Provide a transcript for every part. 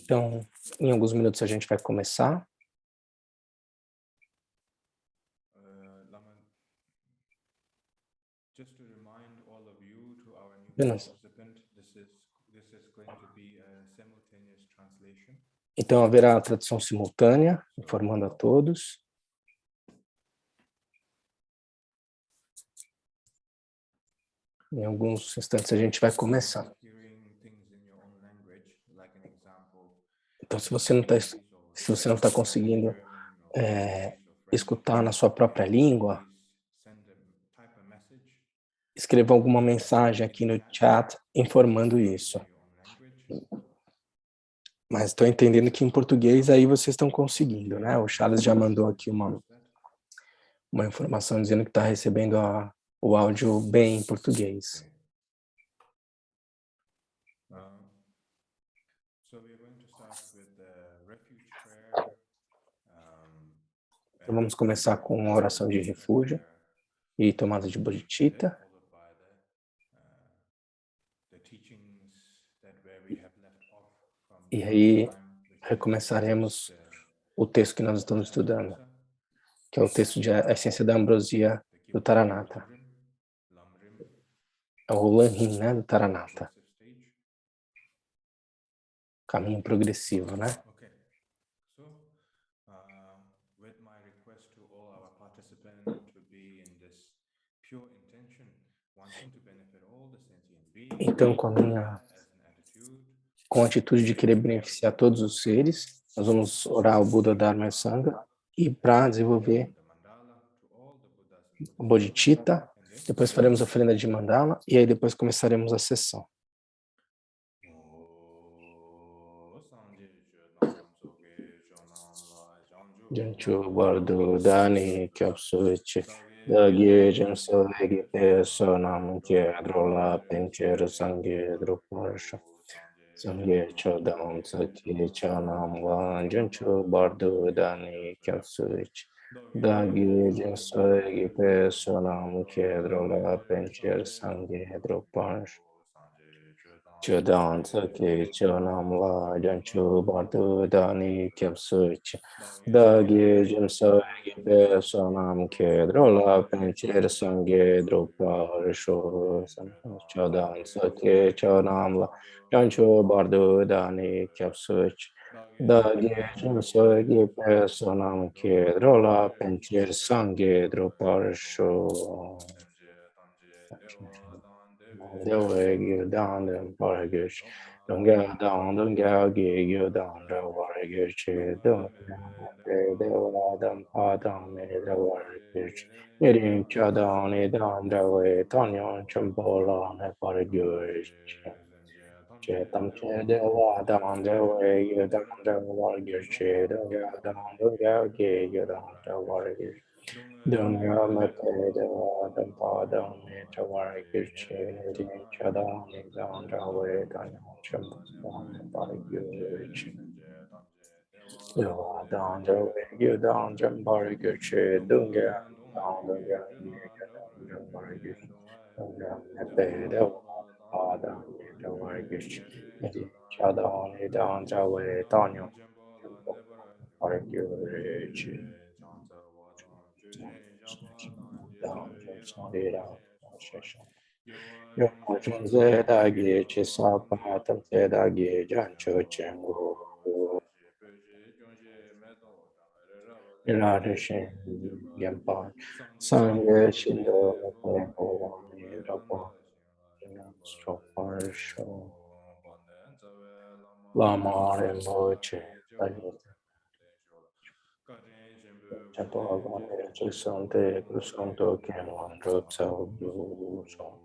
Então, em alguns minutos a gente vai começar. Just to remind all of you, to our new Apenas. participant, this is going to be a simultaneous translation. Então, haverá a tradução simultânea, informando a todos. Em alguns instantes a gente vai começar. Então, se você não está conseguindo escutar na sua própria língua, escreva alguma mensagem aqui no chat informando isso. Mas estou entendendo que em português aí vocês estão conseguindo, né? O Charles já mandou aqui uma informação dizendo que está recebendo o áudio bem em português. Então vamos começar com a oração de refúgio e tomada de bodhicitta. E aí recomeçaremos o texto que nós estamos estudando, que é o texto de A Essência da Ambrosia do Taranatha. É o Lanrim, né, do Taranatha. Caminho progressivo, né? With my request to all our participants to be in this pure intention, wanting to benefit all the sentient beings. Então, com a atitude de querer beneficiar todos os seres, nós vamos orar ao Buda, Dharma e Sangha, e para desenvolver o bodhicitta, depois faremos a oferenda de mandala, e aí depois começaremos a sessão. Janchu Bardu Dani Kyapsuchi Dagi Jansu Vegi Peso Namunche Drola Pencher Sangye Druparsha Sangye Chodam Saki Chanam Van Janchu Bardu Dani Kyapsuchi Dagi Jansu Vegi Peso Namunche Drola Pencher Sangye Druparsha Chodam Saki Chanam Van Janchu Bardu Dani Kyapsuchi Dagi Jansu Vegi Peso Namunche Drola Pencher Sangye Druparsha Chodam Saki Chanam Jancho Bardo Dani Kyapsuch Dagi Janso Gi Personam Ke Drola Pencher Sange Droparsho Dewe Gildan and Paragish Dunga Down Dunga Gi Gildan Paragish Dewa Dam Padam Medawarish Mirin Chadani Dan Dawe Tanyan Chambola Paragish Tam che dewa dam dewa yu dam dewa che dunga dam dunga ge yu dam dewa dunga mate dewa dam pa dam me dewa che rin cha dam me dam dewa dam cham dam pa che dewa dam dewa yu dam cham pa che dunga dam dunga ge dam dewa dunga mate dewa pa dam me dewa Chadani Dan Jawe Tanyo Argyurichi Yomajin Zedagi Chisapatam Zedagi Jancho Chengu Iradishin Yampan Sangye Shindo Napo Rapo Stroparsho Lama Rinpoche Chapagone Chisante Kusanto Kenon Rotsa Bluso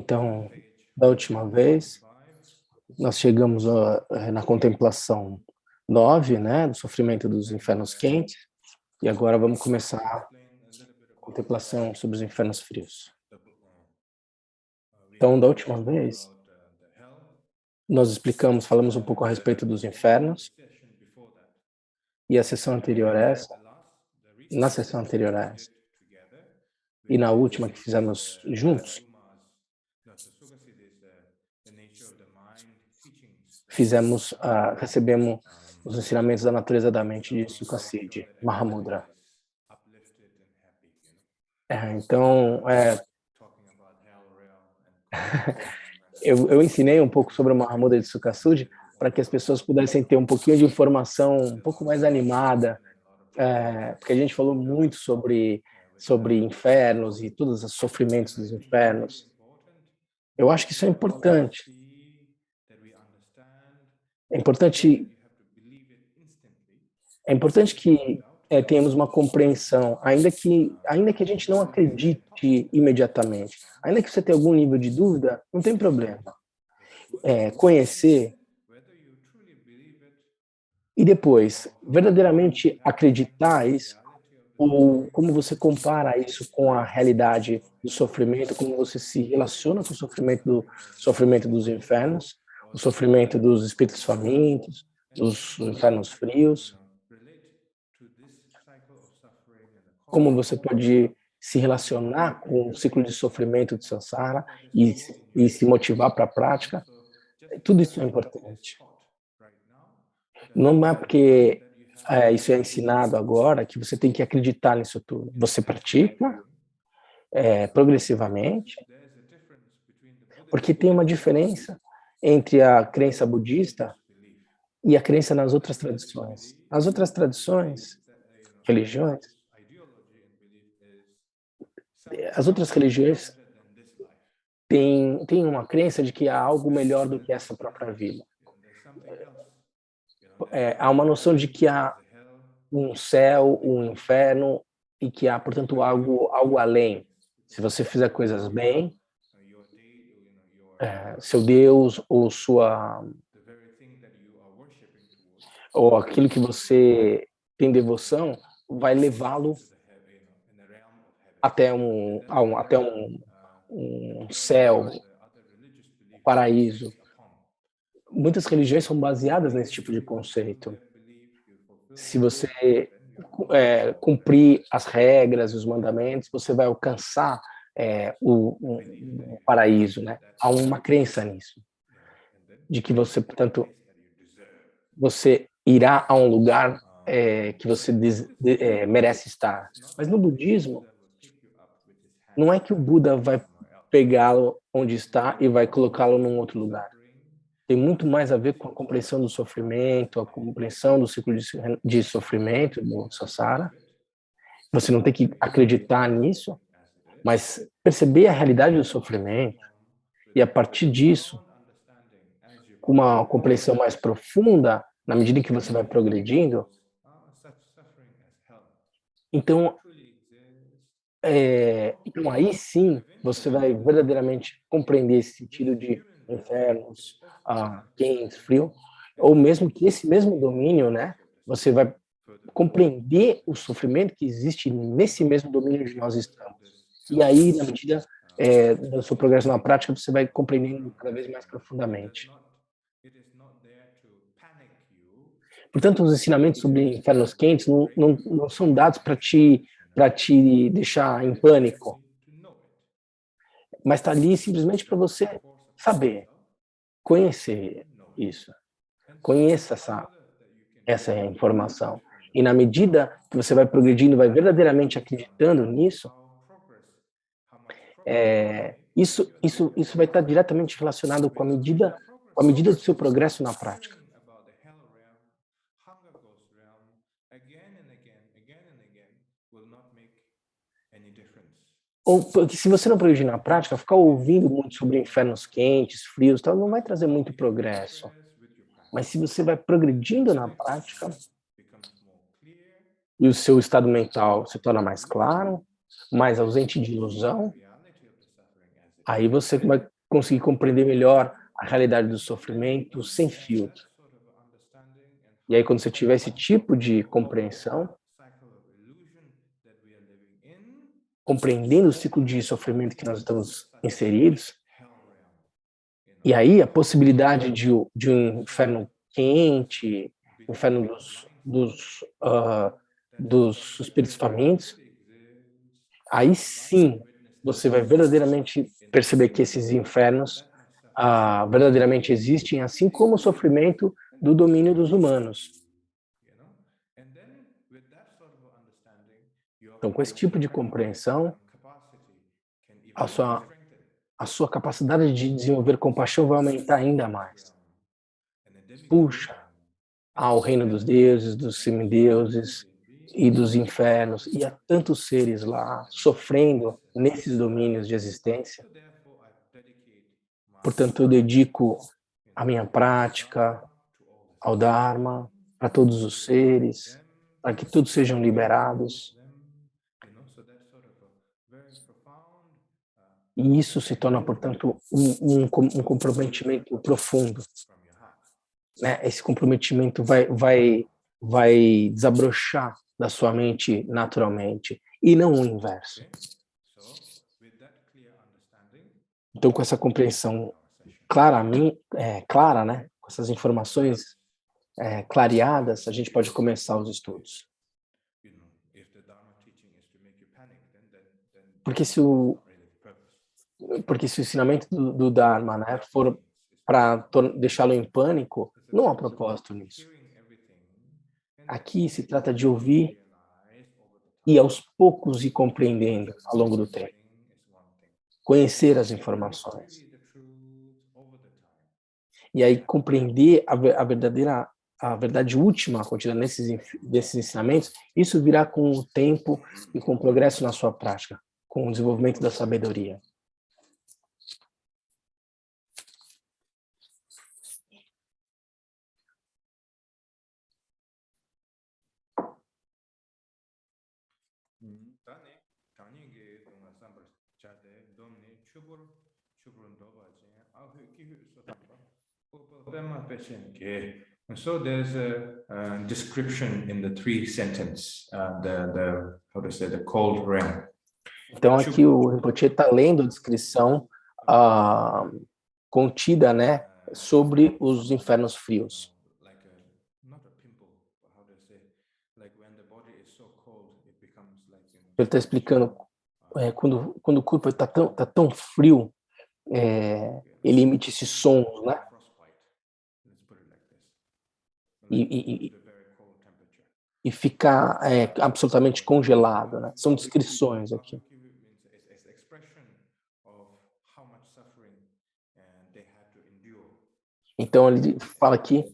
Então, da última vez, nós chegamos na contemplação 9, né, do sofrimento dos infernos quentes, e agora vamos começar a explain a little bit about contemplação sobre os infernos frios. we Então, da have última spoken vez, about the hell. nós falamos um pouco a respeito dos infernos, Session before that, e a sessão anterior a essa, the na recent sessão session anterior we a did essa, together e with na the última que Sugasis, fizemos juntos, no, so Sugasis is the nature of the mind teachings that recebemos os ensinamentos da natureza da mente de about how to Sukasidi, feel that everybody Mahamudra. is uplifted and happy, you know. Então, Talking about hell realm and comparison eu ensinei um pouco sobre o Mahamudra de Sukasudi para que as pessoas pudessem ter um pouquinho de informação um pouco mais animada, porque a gente falou muito sobre infernos e todos os sofrimentos dos infernos. Eu acho que isso é importante. É importante, é importante que tenhamos uma compreensão, ainda que a gente não acredite imediatamente, ainda que você tenha algum nível de dúvida, não tem problema. Conhecer e depois verdadeiramente acreditar isso, ou como você compara isso com a realidade do sofrimento, como você se relaciona com o sofrimento dos infernos, o sofrimento dos espíritos famintos, dos infernos frios, como você pode se relacionar com o ciclo de sofrimento de Sansara e se motivar para a prática, tudo isso é importante. Não é porque isso é ensinado agora que você tem que acreditar nisso tudo. Você pratica progressivamente, porque tem uma diferença entre a crença budista e a crença nas outras tradições. As outras tradições, religiões, as outras religiões têm uma crença de que há algo melhor do que essa própria vida. Há uma noção de que há um céu, um inferno e que há, portanto, algo além. Se você fizer coisas bem, seu Deus ou aquilo que você tem devoção vai levá-lo até um céu, um paraíso. Muitas religiões são baseadas nesse tipo de conceito. Se você cumprir as regras, os mandamentos, você vai alcançar o paraíso, né? Há uma crença nisso, de que você, portanto, você irá a um lugar que você merece estar. Mas no budismo, não é que o Buda vai pegá-lo onde está e vai colocá-lo num outro lugar. Tem muito mais a ver com a compreensão do sofrimento, a compreensão do ciclo de sofrimento do samsara. Você não tem que acreditar nisso, mas perceber a realidade do sofrimento e, a partir disso, com uma compreensão mais profunda, na medida em que você vai progredindo, então, então aí sim você vai verdadeiramente compreender esse sentido de infernos, quente, frio, ou mesmo que esse mesmo domínio, né, você vai compreender o sofrimento que existe nesse mesmo domínio onde nós estamos. E aí, na medida do seu progresso na prática, você vai compreendendo cada vez mais profundamente. Portanto, os ensinamentos sobre infernos quentes não são dados para te deixar em pânico, mas está ali simplesmente para você saber, conhecer isso, conheça essa informação. E na medida que você vai progredindo, vai verdadeiramente acreditando nisso, isso vai estar diretamente relacionado com a medida do seu progresso na prática. Ou porque se você não progredir na prática, ficar ouvindo muito sobre infernos quentes, frios, tal, não vai trazer muito progresso. Mas se você vai progredindo na prática e o seu estado mental se torna mais claro, mais ausente de ilusão, aí você vai conseguir compreender melhor a realidade do sofrimento sem filtro. E aí, quando você tiver esse tipo de compreensão, compreendendo o ciclo de sofrimento que nós estamos inseridos, e aí a possibilidade de um inferno quente, inferno dos espíritos famintos, aí sim você vai verdadeiramente perceber que esses infernos verdadeiramente existem, assim como o sofrimento do domínio dos humanos. Então, com esse tipo de compreensão, a sua, a sua capacidade de desenvolver compaixão vai aumentar ainda mais. Puxa, ao reino dos deuses, dos semideuses e dos infernos, e há tantos seres lá sofrendo nesses domínios de existência. Portanto, eu dedico a minha prática ao Dharma, para todos os seres, para que todos sejam liberados. E isso se torna, portanto, um comprometimento profundo. Né? Esse comprometimento vai desabrochar da sua mente naturalmente, e não o inverso. Então, com essa compreensão clara, né? Com essas informações clareadas, a gente pode começar os estudos. Porque se o ensinamento do Dharma, né, for para deixá-lo em pânico, não há propósito nisso. Aqui se trata de ouvir e aos poucos ir compreendendo ao longo do tempo. Conhecer as informações. E aí compreender a verdade última contida desses ensinamentos, isso virá com o tempo e com o progresso na sua prática, com o desenvolvimento da sabedoria. And so there's a description in the three sentence, how to say, the cold rain. Então aqui o Rinpoche está lendo a descrição contida, né, sobre os infernos frios. Ele está explicando quando o corpo está tão frio, ele emite esses sons, né? E fica absolutamente congelado, né? São descrições aqui. Então ele fala aqui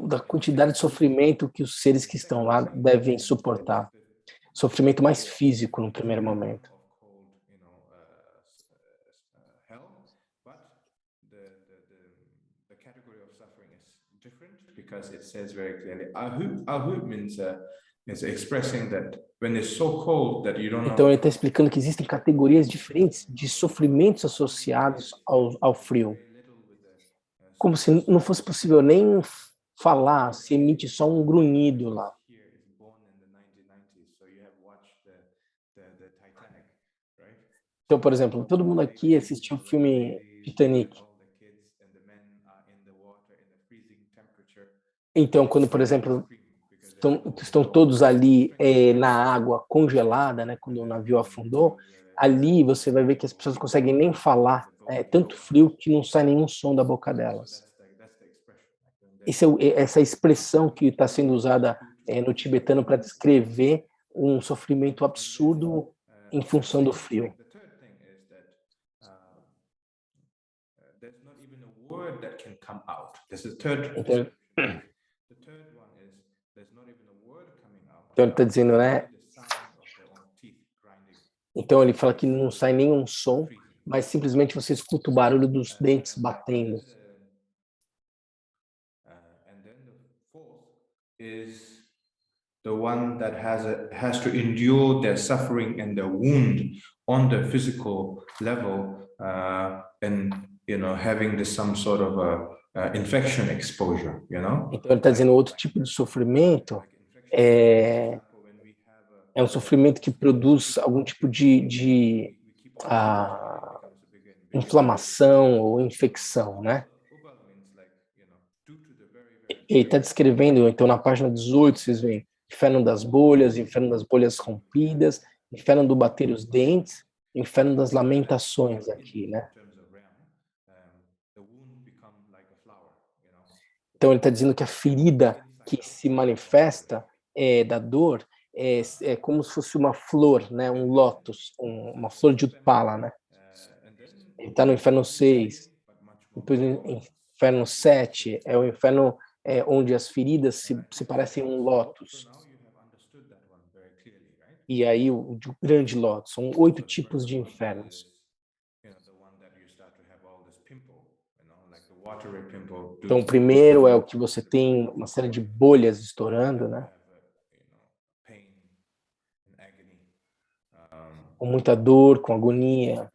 da quantidade de sofrimento que os seres que estão lá devem suportar. Sofrimento mais físico no primeiro momento. Because it says very clearly, ahut means is expressing that when it's so cold that you don't know. Então ele está explicando que existem categorias diferentes de sofrimentos associados ao frio. Como se não fosse possível nem falar, se emite só um grunhido lá. Então, por exemplo, todo mundo aqui assistiu o filme Titanic. Então, quando, por exemplo, estão todos ali na água congelada, né, quando o navio afundou, ali você vai ver que as pessoas não conseguem nem falar. É tanto frio que não sai nenhum som da boca delas. Essa expressão que está sendo usada no tibetano para descrever um sofrimento absurdo em função do frio. Então ele está dizendo, né? Então ele fala que não sai nenhum som, mas simplesmente você escuta o barulho dos dentes batendo. Is the one that has to endure their suffering and their wound on the physical level, and having this some sort of infection exposure, you know? Então ele está dizendo outro tipo de sofrimento é um sofrimento que produz algum tipo de inflamação ou infecção, né? Ele está descrevendo, então, na página 18, vocês veem, inferno das bolhas rompidas, inferno do bater os dentes, inferno das lamentações aqui, né? Então ele está dizendo que a ferida que se manifesta da dor é como se fosse uma flor, né? Um lótus, uma flor de Utpala, né? Ele está no inferno 6, depois no inferno 7, é o inferno onde as feridas se parecem um lótus. E aí o grande lótus, são 8 tipos de infernos. Então, o primeiro é o que você tem uma série de bolhas estourando, né? Com muita dor, com agonia.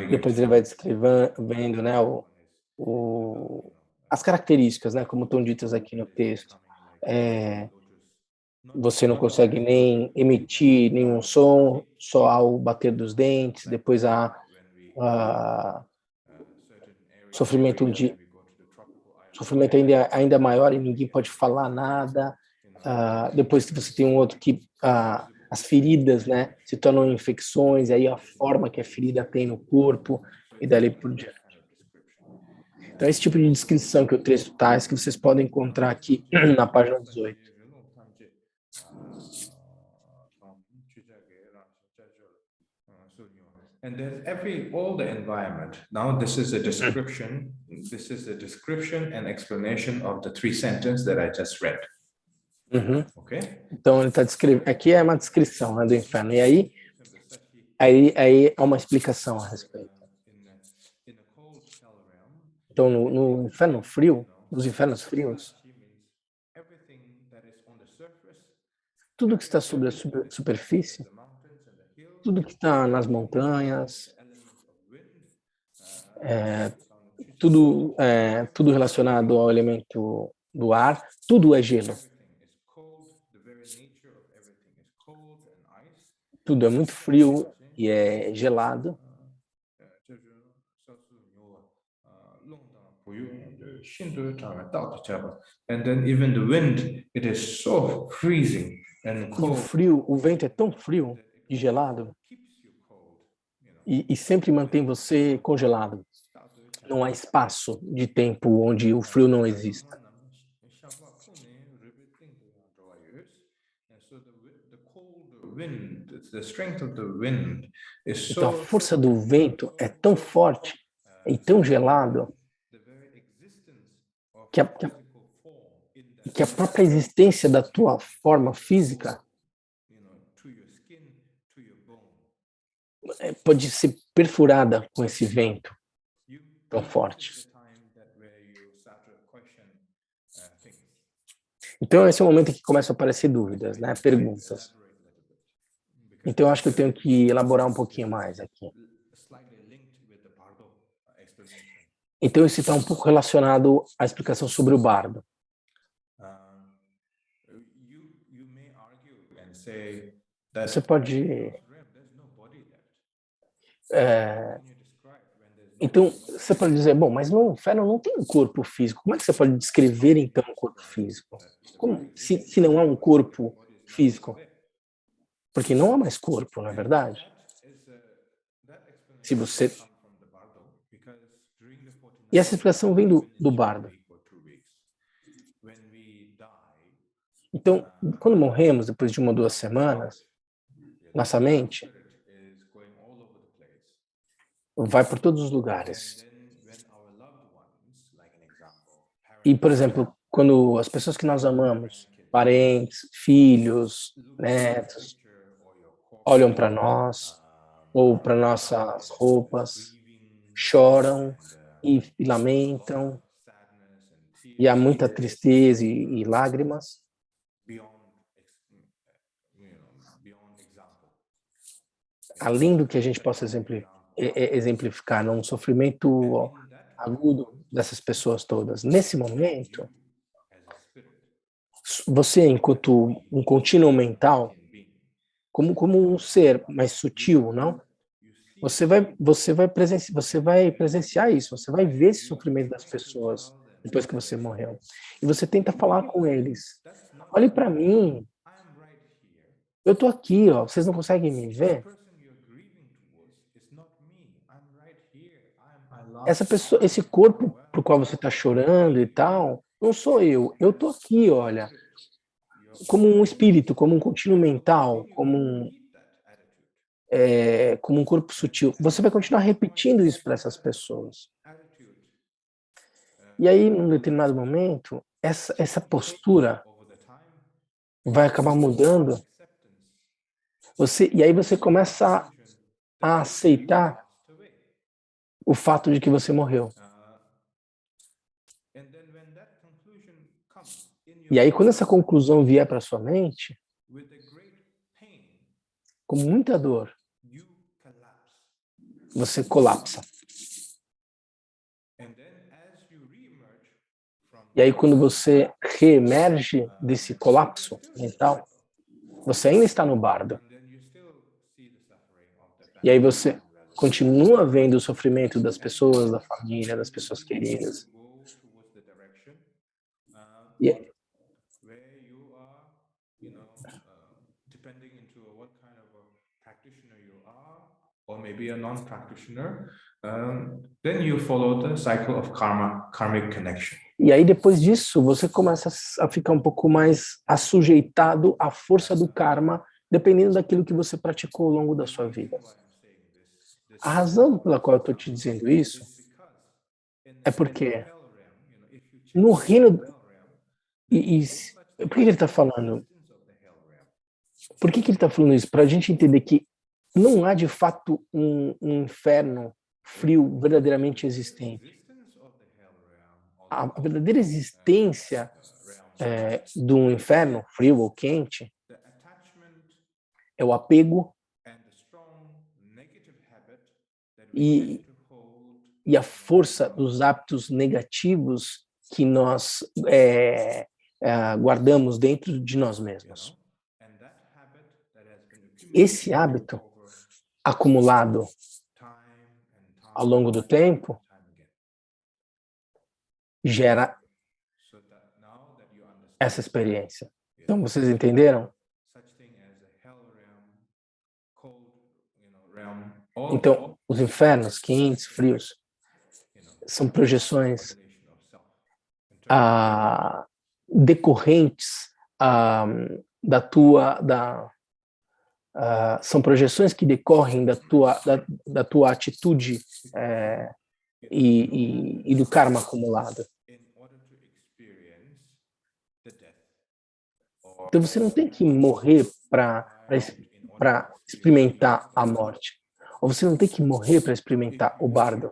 Depois ele vai descrevendo, né, as características, né, como estão ditas aqui no texto. Você não consegue nem emitir nenhum som, só ao bater dos dentes. Depois há sofrimento ainda maior e ninguém pode falar nada. Depois você tem um outro que as feridas, né, se tornam infecções, e aí a forma que a ferida tem no corpo e dali por diante. Então, esse tipo de descrição que o texto traz, que vocês podem encontrar aqui na página 18. And then all the environment. Now this is a description. This is a description and explanation of the 3 sentences that I just read. Okay? Então ele está descrevendo. Aqui é uma descrição, né, do inferno. E aí há uma explicação a respeito. Então no inferno frio, nos infernos frios, tudo que está sobre a superfície, tudo que está nas montanhas, tudo relacionado ao elemento do ar, tudo é gelo. Tudo é muito frio e é gelado. And then even the wind, it is so freezing and cold. E o vento é tão frio e gelado e sempre mantém você congelado. Não há espaço de tempo onde o frio não exista. Então a força do vento é tão forte e tão gelado que a própria existência da tua forma física pode ser perfurada com esse vento tão forte. Então esse é o momento em que começam a aparecer dúvidas, né? Perguntas. Então eu acho que eu tenho que elaborar um pouquinho mais aqui. Então isso está um pouco relacionado à explicação sobre o bardo. Você pode... Então, você pode dizer, bom, mas no inferno não tem um corpo físico. Como é que você pode descrever, então, um corpo físico? Como, se não há um corpo físico? Porque não há mais corpo, não é verdade? Se você... E essa explicação vem do bardo. Então, quando morremos, depois de 1 ou 2 semanas, nossa mente vai por todos os lugares. E, por exemplo, quando as pessoas que nós amamos, parentes, filhos, netos, olham para nós ou para nossas roupas, choram e lamentam, e há muita tristeza e lágrimas. além do que a gente possa exemplificar num sofrimento agudo dessas pessoas todas, nesse momento, você, enquanto um contínuo mental, como um ser mais sutil, não? Você vai presenciar isso, você vai ver esse sofrimento das pessoas depois que você morreu. E você tenta falar com eles. Olhe para mim, eu estou aqui, ó, vocês não conseguem me ver? Essa pessoa, esse corpo pro qual você está chorando e tal, não sou eu estou aqui, olha, como um espírito, como um contínuo mental, como um corpo sutil. Você vai continuar repetindo isso para essas pessoas. E aí, num determinado momento, essa postura vai acabar mudando. E aí você começa a aceitar o fato de que você morreu. E aí, quando essa conclusão vier para sua mente, com muita dor, você colapsa. E aí, quando você reemerge desse colapso mental, você ainda está no bardo. E aí você continua vendo o sofrimento das pessoas, da família, das pessoas queridas. E, or maybe a non-practitioner, then you follow the cycle of karmic connection. e aí, depois disso, você começa a ficar um pouco mais assujeitado à força do karma, dependendo daquilo que você praticou ao longo da sua vida. A razão pela qual eu estou te dizendo isso é porque no reino... por que ele está falando? Por que ele está falando isso? Para a gente entender que não há, de fato, um inferno frio verdadeiramente existente. A verdadeira existência de um inferno frio ou quente é o apego e a força dos hábitos negativos que nós guardamos dentro de nós mesmos. Esse hábito acumulado ao longo do tempo gera essa experiência. Então, vocês entenderam? Então, os infernos quentes, frios, são projeções decorrentes são projeções que decorrem da tua atitude e do karma acumulado. Então você não tem que morrer para experimentar a morte. Ou você não tem que morrer para experimentar o bardo.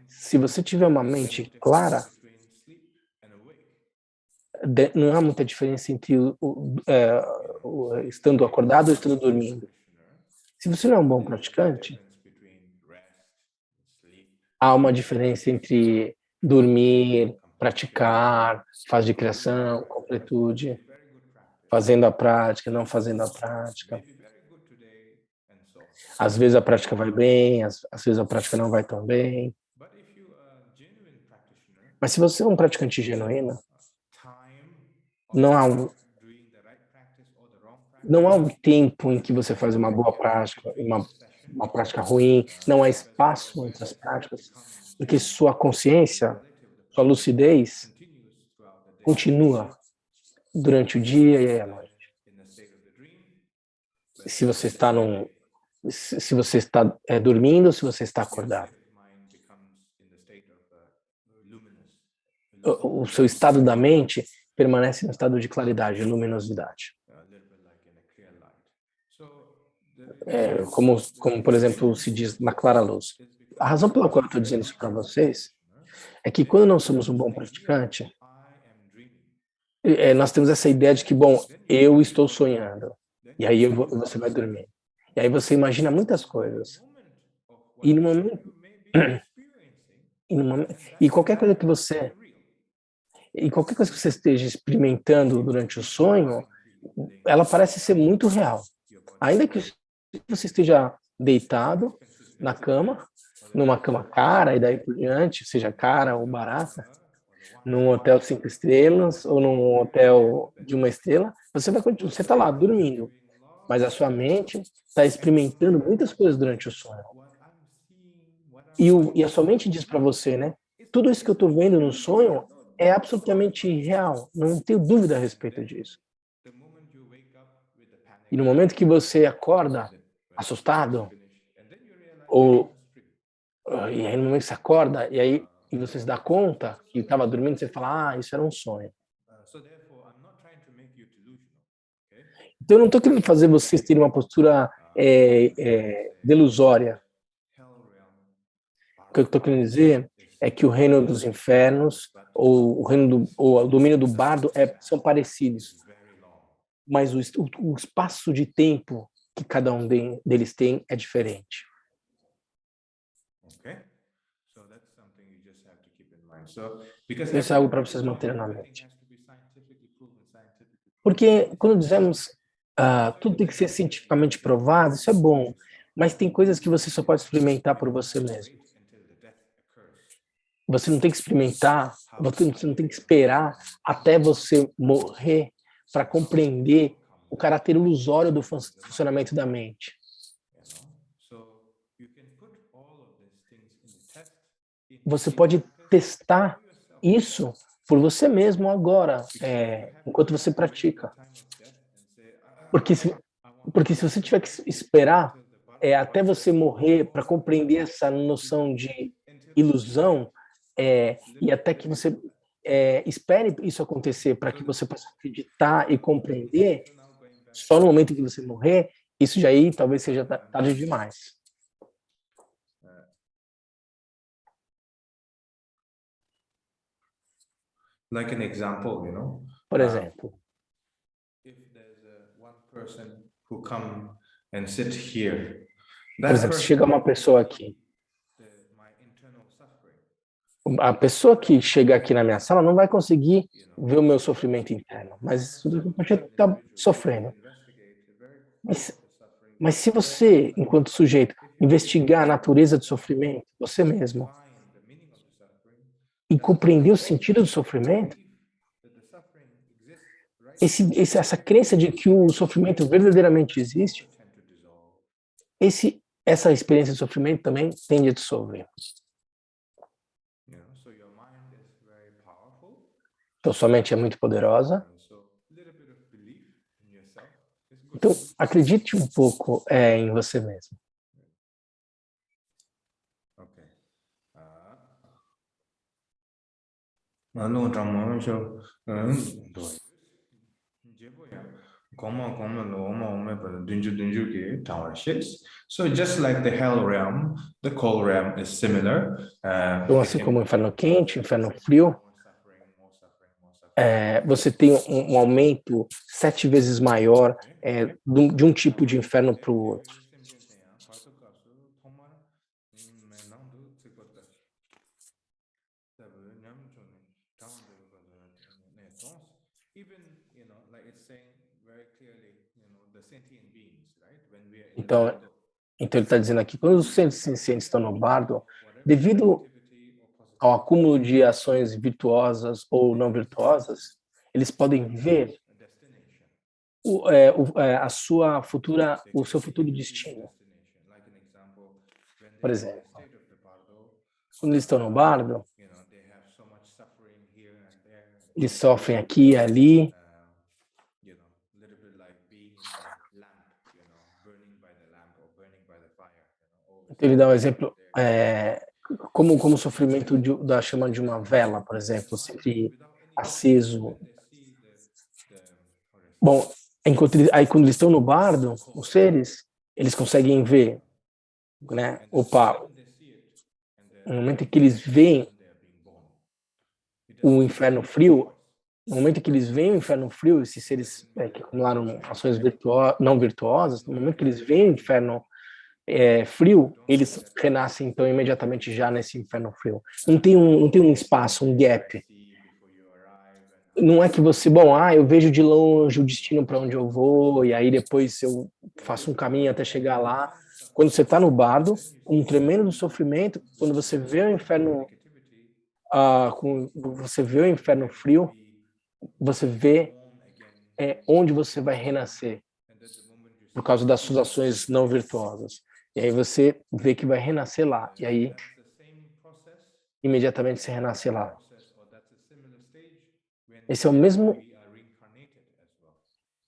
Se você tiver uma mente clara, não há muita diferença entre estando acordado ou estando dormindo. Se você não é um bom praticante, há uma diferença entre dormir, praticar, fase de criação, completude, fazendo a prática, não fazendo a prática. Às vezes a prática vai bem, às vezes a prática não vai tão bem. Mas se você é um praticante genuíno, não há um tempo em que você faz uma boa prática, uma prática ruim, não há espaço entre as práticas, porque sua consciência, sua lucidez continua durante o dia e a noite. Se você está dormindo, se você está acordado. O seu estado da mente permanece no estado de claridade, luminosidade. Como, por exemplo, se diz na clara luz. A razão pela qual eu estou dizendo isso para vocês é que quando não somos um bom praticante, nós temos essa ideia de que, bom, eu estou sonhando. E aí você vai dormir. E aí você imagina muitas coisas. E no momento, e, no momento, e qualquer coisa que você e qualquer coisa que você esteja experimentando durante o sonho, ela parece ser muito real. Ainda que você esteja deitado na cama, numa cama cara e daí por diante, seja cara ou barata, num hotel 5 estrelas ou num hotel de 1 estrela, você está lá dormindo, mas a sua mente está experimentando muitas coisas durante o sonho. E a sua mente diz para você, né? Tudo isso que eu estou vendo no sonho é absolutamente real. Não tenho dúvida a respeito disso. E no momento que você acorda assustado, ou e aí no momento que você acorda e você se dá conta que estava dormindo, você fala, isso era um sonho. Então eu não estou querendo fazer vocês terem uma postura delusória. O que eu estou querendo dizer é que o reino dos infernos ou o domínio do bardo são parecidos, mas o espaço de tempo que cada um deles tem é diferente. Isso é algo para vocês manterem na mente. Porque quando dizemos tudo tem que ser cientificamente provado, isso é bom, mas tem coisas que você só pode experimentar por você mesmo. Você não tem que experimentar, você não tem que esperar até você morrer para compreender o caráter ilusório do funcionamento da mente. Você pode testar isso por você mesmo agora, enquanto você pratica. Porque se você tiver que esperar até você morrer para compreender essa noção de ilusão, e até que você espere isso acontecer para que você possa acreditar e compreender, só no momento em que você morrer, isso já aí talvez seja tarde demais. Like an example, Por exemplo, if there's one person who come and sit here, por exemplo, se chegar uma pessoa aqui, a pessoa que chega aqui na minha sala não vai conseguir ver o meu sofrimento interno, mas porque está sofrendo. Mas se você, enquanto sujeito, investigar a natureza do sofrimento, você mesmo, e compreender o sentido do sofrimento, essa crença de que o sofrimento verdadeiramente existe, essa experiência de sofrimento também tende a dissolver. Então, sua mente é muito poderosa. Então, acredite um pouco em você mesmo. So just like the hell realm, the cold realm is similar. Então, assim como o inferno quente, o inferno frio, você tem um aumento 7 vezes maior de um tipo de inferno para o outro. Então ele está dizendo aqui, quando os seres sencientes estão no bardo, devido ao acúmulo de ações virtuosas ou não virtuosas, eles podem ver o seu futuro destino. Por exemplo, quando eles estão no bardo, eles sofrem aqui e ali. Então, ele dá um exemplo, como o sofrimento da chama de uma vela, por exemplo, sempre aceso. Bom, aí quando eles estão no bardo, os seres, eles conseguem ver, né? Opa, no momento em que eles veem o inferno frio, no momento que eles veem o inferno frio, esses seres que acumularam ações não virtuosas, no momento que eles veem o inferno frio, eles renascem então imediatamente já nesse inferno frio. Não tem um espaço, um gap. Não é que você, bom, eu vejo de longe o destino para onde eu vou, e aí depois eu faço um caminho até chegar lá. Quando você está no bardo, com um tremendo sofrimento, quando você vê o inferno, você vê o inferno frio, você vê onde você vai renascer, por causa das suas ações não virtuosas. E aí você vê que vai renascer lá, e aí imediatamente você renasce lá. Esse é o mesmo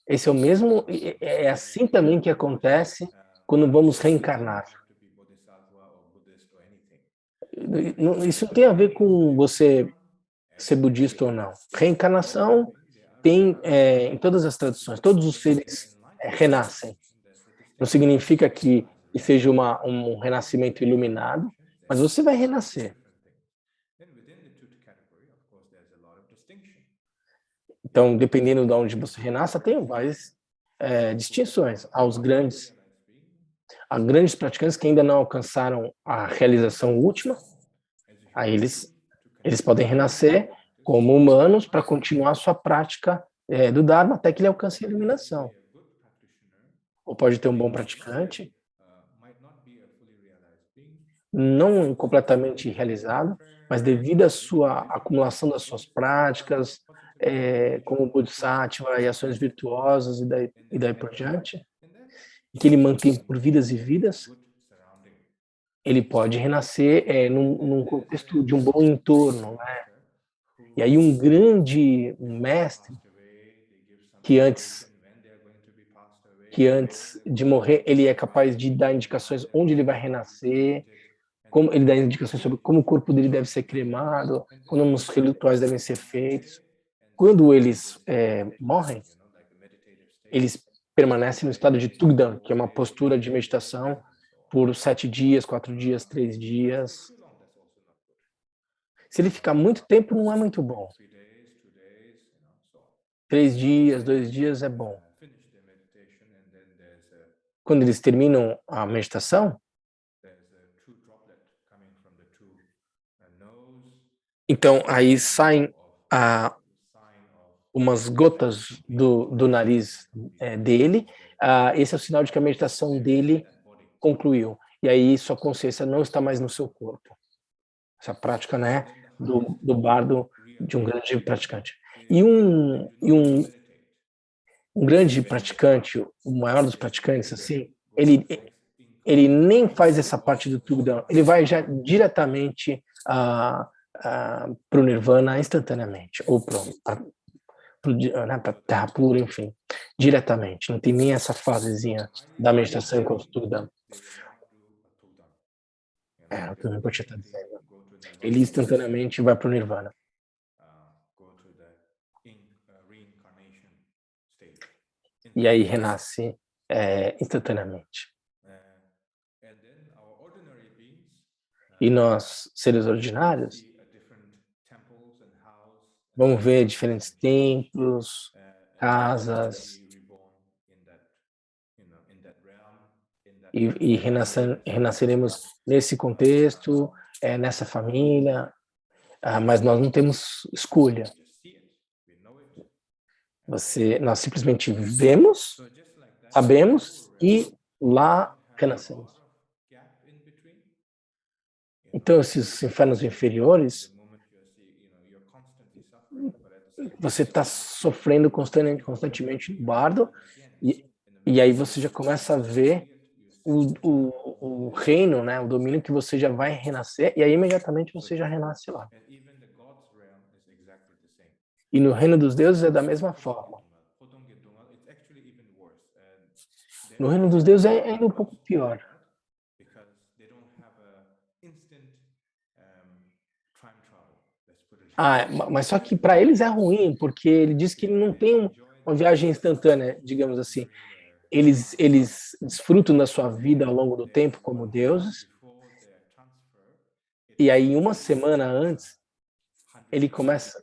Esse é o mesmo, é assim também que acontece quando vamos reencarnar. Isso não tem a ver com você ser budista ou não. Reencarnação tem em todas as tradições, todos os seres renascem. Não significa que seja um renascimento iluminado, mas você vai renascer. Então, dependendo de onde você renasça, tem várias distinções. Há grandes praticantes que ainda não alcançaram a realização última, aí eles podem renascer como humanos para continuar sua prática do Dharma até que ele alcance a iluminação. Ou pode ter um bom praticante, não completamente realizado, mas devido à sua acumulação das suas práticas, como Bodhisattva e ações virtuosas e daí por diante, que ele mantém por vidas e vidas, ele pode renascer num contexto de um bom entorno, né? E aí um grande mestre que antes de morrer, ele é capaz de dar indicações onde ele vai renascer, como ele dá indicações sobre como o corpo dele deve ser cremado, como os rituais devem ser feitos. Quando eles morrem, eles permanecem no estado de Tugdan, que é uma postura de meditação por 7 dias, 4 dias, 3 dias. Se ele ficar muito tempo, não é muito bom. 3 dias, 2 dias é bom. Quando eles terminam a meditação, então aí saem umas gotas do nariz dele. Esse é o sinal de que a meditação dele concluiu. E aí sua consciência não está mais no seu corpo. Essa prática, né, do bardo de um grande praticante. E um grande praticante, o maior dos praticantes, assim, ele nem faz essa parte do Tugdan, ele vai já diretamente para o Nirvana instantaneamente, ou para a Terra pura, enfim, diretamente. Não tem nem essa fasezinha da meditação enquanto Tugdan. O que o Rinpoche está dizendo. Ele instantaneamente vai para o Nirvana. E aí renasce instantaneamente. E nós, seres ordinários, vamos ver diferentes templos, casas, e renasceremos nesse contexto, nessa família, mas nós não temos escolha. Nós simplesmente vivemos, sabemos e lá renascemos. Então, esses infernos inferiores, você está sofrendo constantemente no bardo, e aí você já começa a ver o reino, né, o domínio que você já vai renascer, e aí imediatamente você já renasce lá. E no reino dos deuses é da mesma forma. No reino dos deuses é ainda um pouco pior. Mas só que para eles é ruim, porque ele diz que ele não tem uma viagem instantânea, digamos assim. Eles desfrutam da sua vida ao longo do tempo como deuses, e aí uma semana antes, ele começa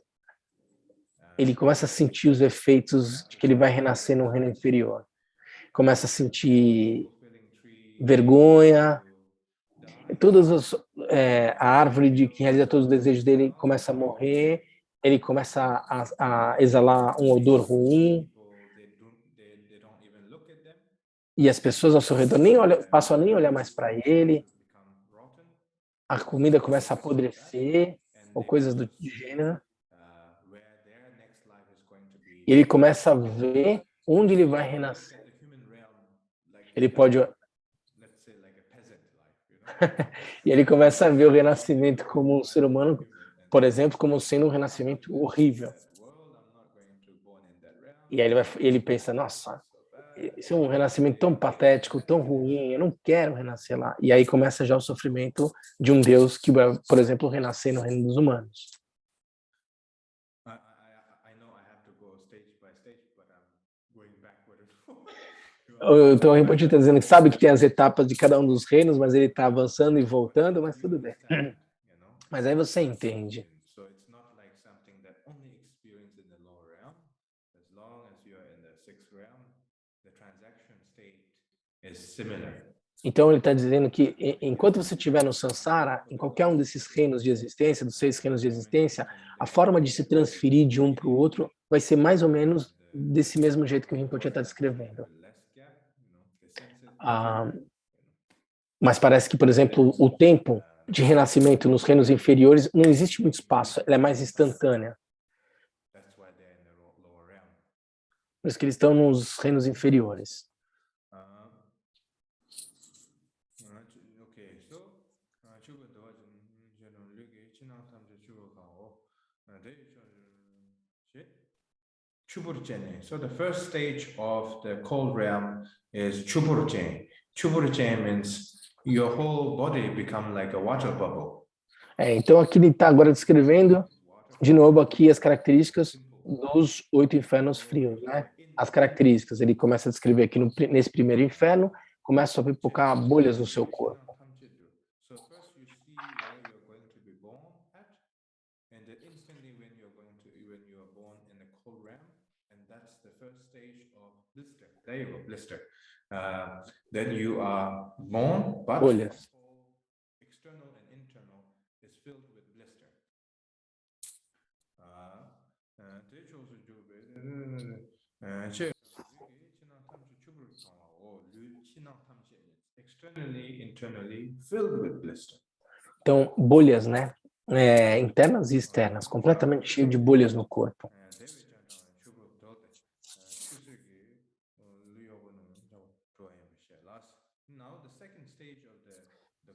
ele começa a sentir os efeitos de que ele vai renascer no reino inferior. Começa a sentir vergonha, a árvore que realiza todos os desejos dele começa a morrer, ele começa a exalar um odor ruim, e as pessoas ao seu redor passam a nem olhar mais para ele, a comida começa a apodrecer, ou coisas do gênero, e ele começa a ver onde ele vai renascer. Ele pode... e ele começa a ver o renascimento como um ser humano, por exemplo, como sendo um renascimento horrível. E aí ele pensa, nossa, esse é um renascimento tão patético, tão ruim, eu não quero renascer lá. E aí começa já o sofrimento de um Deus que vai, por exemplo, renascer no reino dos humanos. Então, o Rinpoche está dizendo que sabe que tem as etapas de cada um dos reinos, mas ele está avançando e voltando, mas tudo bem. Mas aí você entende. Então ele está dizendo que enquanto você estiver no Sansara, em qualquer um desses reinos de existência, dos 6 reinos de existência, a forma de se transferir de um para o outro vai ser mais ou menos desse mesmo jeito que o Rinpoche está descrevendo. Mas parece que, por exemplo, o tempo de renascimento nos reinos inferiores não existe muito espaço, ela é mais instantânea. Por isso que eles estão nos reinos inferiores. Chuburjene. So the first stage of the cold realm is Chuburjene. Chuburjene means your whole body become like a water bubble. Então aqui ele está agora descrevendo de novo aqui as características dos 8 infernos frios, né? As características, ele começa a descrever aqui nesse primeiro inferno, começa a pipocar bolhas no seu corpo. There you go, blister. Then you are born, but bolhas. External and internal is filled with blister. Externally, internally filled with blister. Então, bolhas, né? Internas e externas, completamente cheio de bolhas no corpo.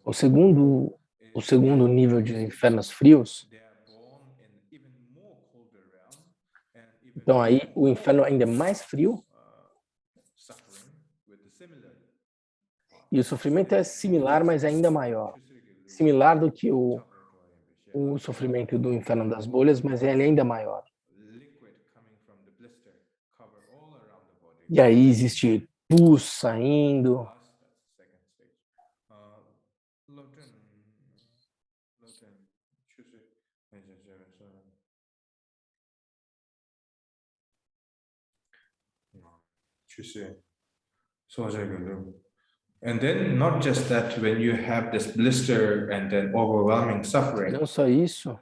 O segundo nível de infernos frios, então aí o inferno ainda é mais frio e o sofrimento é similar, mas ainda maior. Similar do que o sofrimento do inferno das bolhas, mas ele é ainda maior. E aí existe pus saindo. And then not just that, when you have this blister and then overwhelming suffering. Não só isso.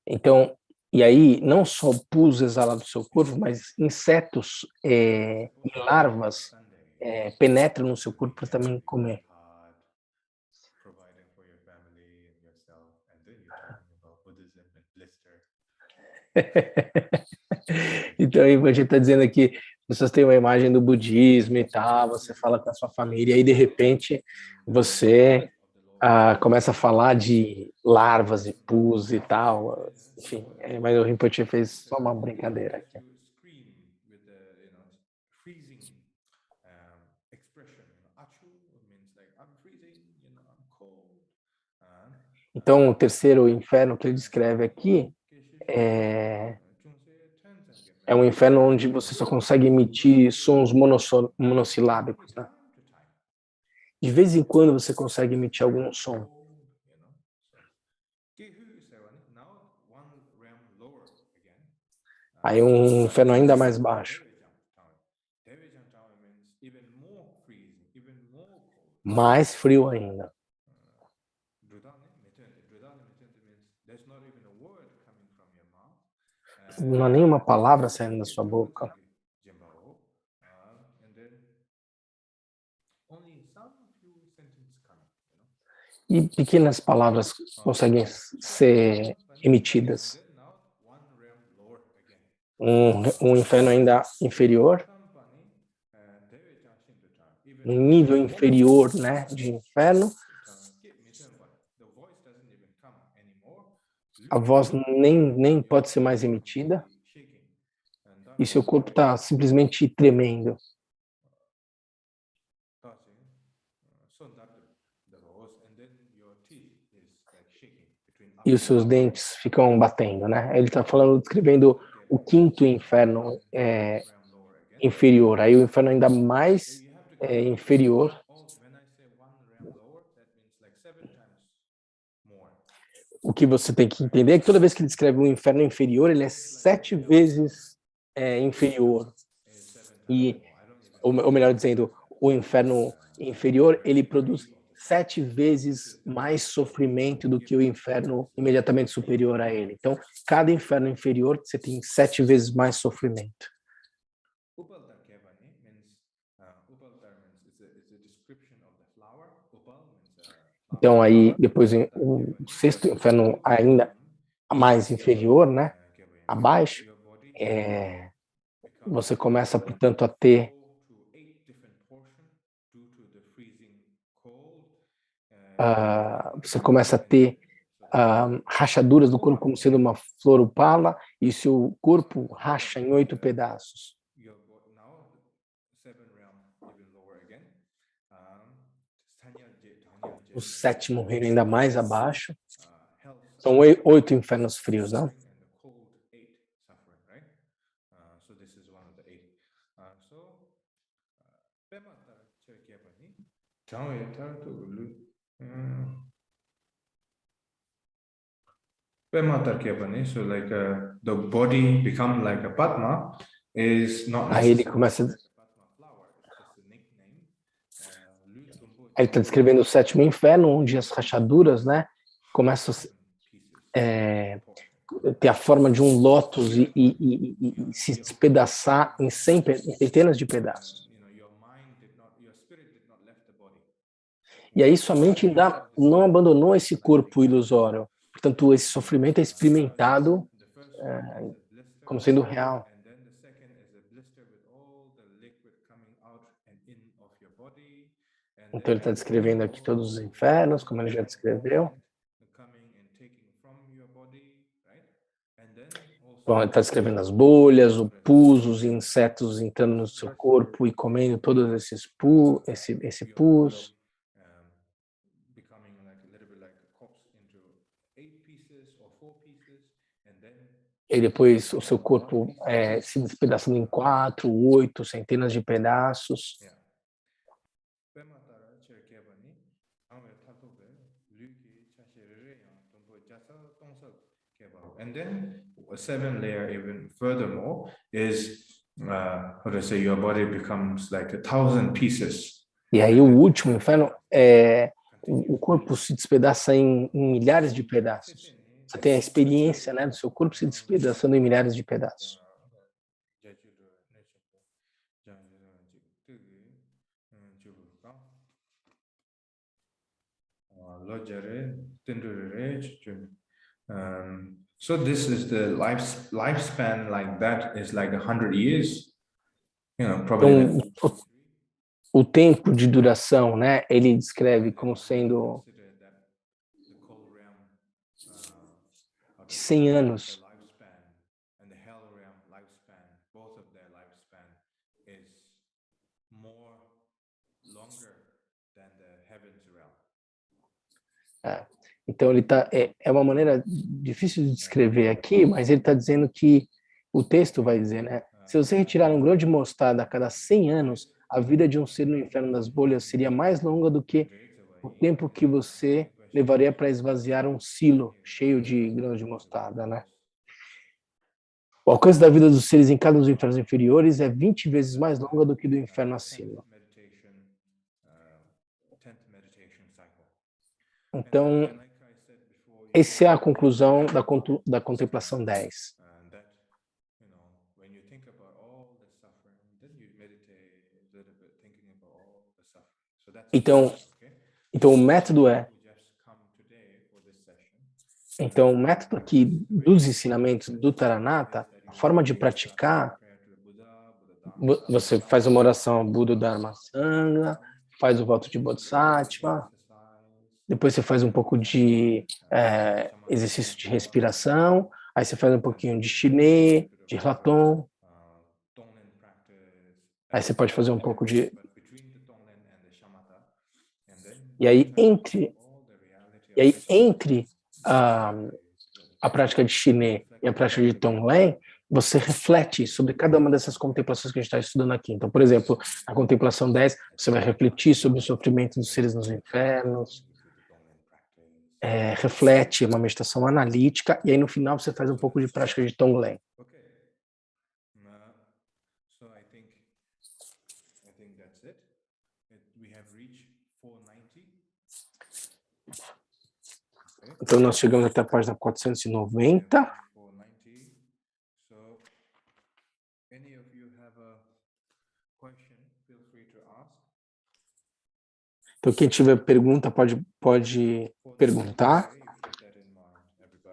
Então, e aí não só pus exalado do seu corpo, mas insetos e larvas penetram no seu corpo para também comer. Então aí a gente está dizendo aqui, as pessoas têm uma imagem do budismo e tal, você fala com a sua família, e aí de repente você começa a falar de larvas e pus e tal, enfim, mas o Rinpoche fez só uma brincadeira aqui. Então o terceiro inferno que ele descreve aqui é um inferno onde você só consegue emitir sons monossilábicos, né? De vez em quando você consegue emitir algum som. Aí um inferno ainda mais baixo. Mais frio ainda. Não há nenhuma palavra saindo da sua boca. E pequenas palavras conseguem ser emitidas. Um inferno ainda inferior. Um nível inferior, né, de inferno. A voz nem pode ser mais emitida. E seu corpo está simplesmente tremendo. E os seus dentes ficam batendo, né? Ele está falando, descrevendo o quinto inferno inferior. Aí o inferno ainda mais inferior. O que você tem que entender é que toda vez que ele descreve um inferno inferior, ele é 7 vezes inferior. Ou melhor dizendo, o inferno inferior, ele produz 7 vezes mais sofrimento do que o inferno imediatamente superior a ele. Então, cada inferno inferior, você tem 7 vezes mais sofrimento. Então, aí, depois, o sexto inferno ainda mais inferior, né? Abaixo, você começa, portanto, a ter você começa a ter rachaduras do corpo como sendo uma flor upala, e seu corpo racha em 8 pedaços. O sétimo reino ainda mais abaixo. São 8 infernos frios, não? So like the body become like a Padma is not. Aí ele começa. Ele está descrevendo o sétimo inferno, onde as rachaduras, né, começam a ter a forma de um lótus e se despedaçar em centenas de pedaços. E aí sua mente ainda não abandonou esse corpo ilusório. Portanto, esse sofrimento é experimentado como sendo real. Então ele está descrevendo aqui todos os infernos, como ele já descreveu. Bom, ele está descrevendo as bolhas, o pus, os insetos entrando no seu corpo e comendo todos esses esse pus. E depois o seu corpo se despedaçando em 4, 8, centenas de pedaços. And then a 7th layer, even furthermore, is how to say your body becomes like 1,000 pieces. E aí o último inferno o corpo se despedaça em milhares de pedaços. Você tem a experiência, né, do seu corpo se despedaçando em milhares de pedaços. So this is the lifespan like that is like 100 years. You know, probably. Então, o tempo de duração, né, ele descreve como sendo de 100 anos. Então ele tá é uma maneira difícil de descrever aqui, mas ele está dizendo que o texto vai dizer, né? Se você retirar um grão de mostarda a cada 100 anos, a vida de um ser no inferno das bolhas seria mais longa do que o tempo que você levaria para esvaziar um silo cheio de grãos de mostarda, né? O alcance da vida dos seres em cada um dos infernos inferiores é 20 vezes mais longa do que do inferno acima. Então, essa é a conclusão da contemplação 10. Então o método o método aqui dos ensinamentos do Taranata, a forma de praticar, você faz uma oração ao Buda Dharma Sangha, faz o voto de Bodhisattva, depois você faz um pouco de exercício de respiração, aí você faz um pouquinho de Shiné, de Raton, aí você pode fazer um pouco de... E aí, entre a prática de Shiné e a prática de Tonglen, você reflete sobre cada uma dessas contemplações que a gente está estudando aqui. Então, por exemplo, a contemplação 10, você vai refletir sobre o sofrimento dos seres nos infernos, reflete uma meditação analítica, e aí no final você faz um pouco de prática de Tonglen. Então nós chegamos até a página 490. Então quem tiver pergunta pode perguntar.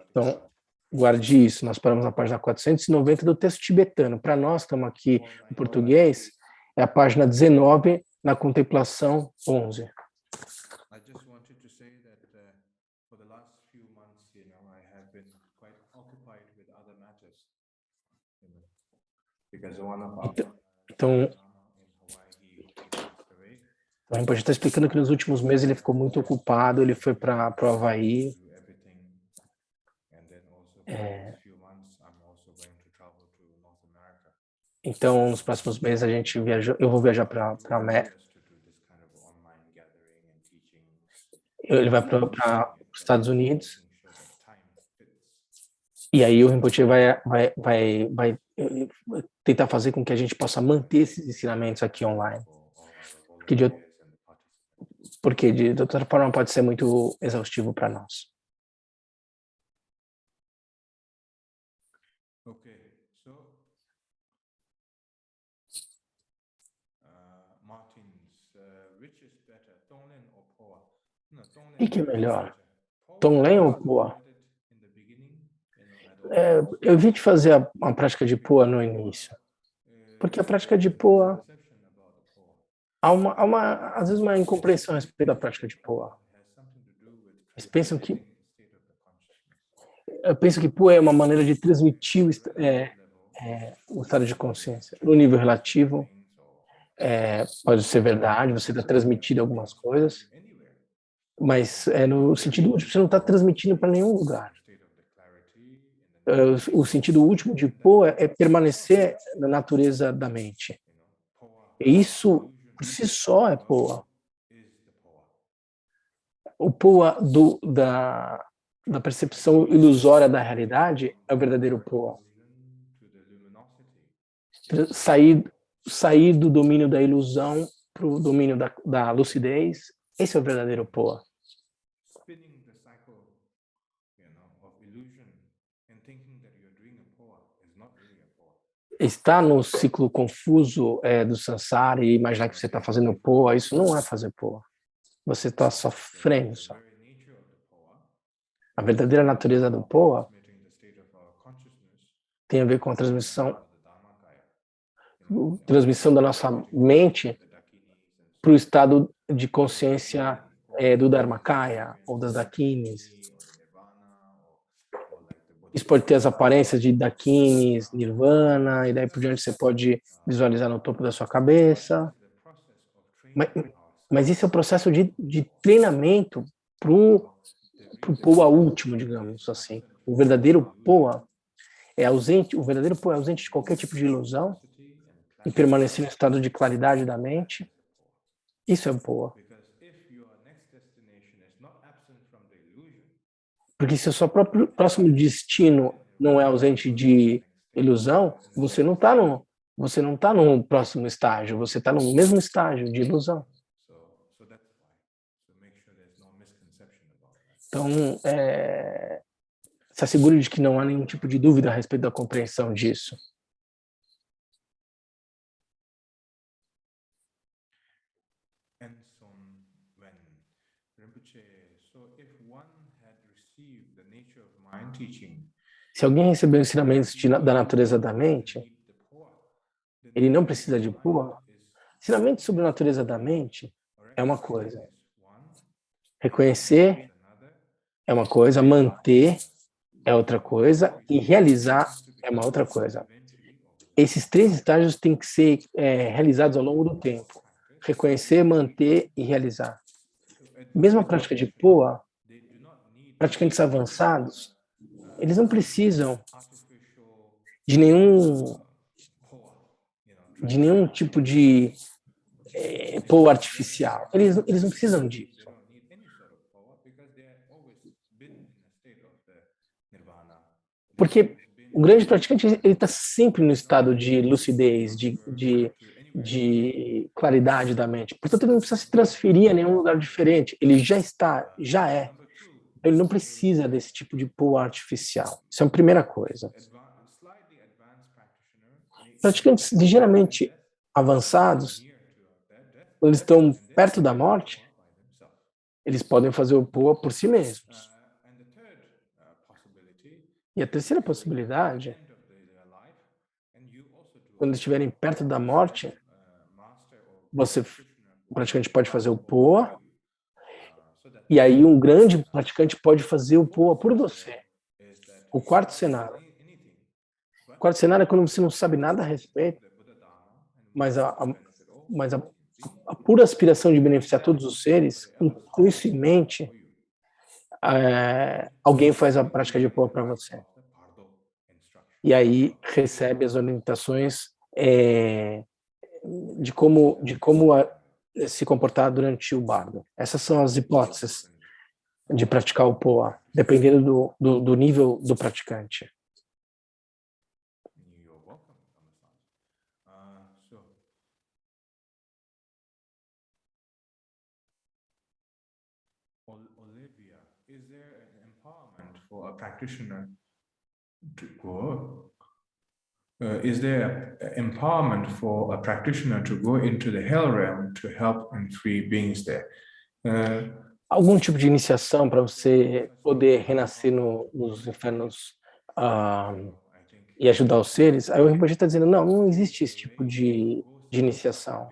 Então, guarde isso, nós paramos na página 490 do texto tibetano. Para nós, estamos aqui em português, é a página 19, na contemplação 11. Então a gente está explicando que nos últimos meses ele ficou muito ocupado, ele foi para o Havaí. Então, nos próximos meses eu vou viajar para América. Ele vai para os Estados Unidos. E aí o Rinpoche vai tentar fazer com que a gente possa manter esses ensinamentos aqui online. Porque de outra forma pode ser muito exaustivo para nós. O que é melhor? Tonglen ou Poa? Eu evite fazer a prática de Poa no início. Porque a prática de Poa... Há às vezes uma incompreensão a respeito da prática de Poa. Eles pensam que... Eu penso que Poa é uma maneira de transmitir o estado de consciência. No nível relativo, pode ser verdade, você está transmitindo algumas coisas, mas no sentido último, você não está transmitindo para nenhum lugar. O sentido último de Poa é permanecer na natureza da mente. E isso, por si só, é Poa. O Poa da percepção ilusória da realidade é o verdadeiro Poa. Sair do domínio da ilusão para o domínio da lucidez, esse é o verdadeiro Poa. Estar no ciclo confuso do samsara e imaginar que você está fazendo Poa, isso não é fazer Poa. Você está sofrendo só. A verdadeira natureza do Poa tem a ver com a transmissão da nossa mente para o estado de consciência do Dharmakaya ou das Dakinis. Isso pode ter as aparências de Dakinis, Nirvana, e daí por diante você pode visualizar no topo da sua cabeça. Mas esse é o processo de treinamento para o Poa último, digamos assim. O verdadeiro Poa é ausente de qualquer tipo de ilusão e permanecer no estado de claridade da mente, isso é boa. Porque se o seu próximo destino não é ausente de ilusão, você não está no próximo estágio, você está no mesmo estágio de ilusão. Então, se assegure de que não há nenhum tipo de dúvida a respeito da compreensão disso. Se alguém recebeu ensinamentos da natureza da mente, ele não precisa de pua. Ensinamentos sobre a natureza da mente é uma coisa. Reconhecer é uma coisa, manter é outra coisa e realizar é uma outra coisa. Esses 3 estágios têm que ser realizados ao longo do tempo. Reconhecer, manter e realizar. Mesmo a prática de Poa, praticantes avançados, eles não precisam de nenhum tipo de Poa artificial. Eles não precisam disso. Porque o grande praticante ele está sempre no estado de lucidez, de claridade da mente. Portanto, ele não precisa se transferir a nenhum lugar diferente. Ele já está, já é. Ele não precisa desse tipo de pool artificial. Isso é a primeira coisa. Praticantes ligeiramente avançados, quando eles estão perto da morte, eles podem fazer o poa por si mesmos. E a terceira possibilidade, quando estiverem perto da morte, o praticante pode fazer o poa, e aí um grande praticante pode fazer o poa por você. O quarto cenário. O quarto cenário é quando você não sabe nada a respeito, mas a pura aspiração de beneficiar todos os seres, com isso em mente, alguém faz a prática de poa para você. E aí recebe as orientações de como se comportar durante o bardo. Essas são as hipóteses de praticar o poa, dependendo do nível do praticante. Olivia, is there an empowerment for a practitioner to go? Is there empowerment for a practitioner to go into the hell realm to help and free beings there? Algum tipo de iniciação para você poder renascer nos infernos e ajudar os seres? Aí o Rinpoche está dizendo, não existe esse tipo de iniciação.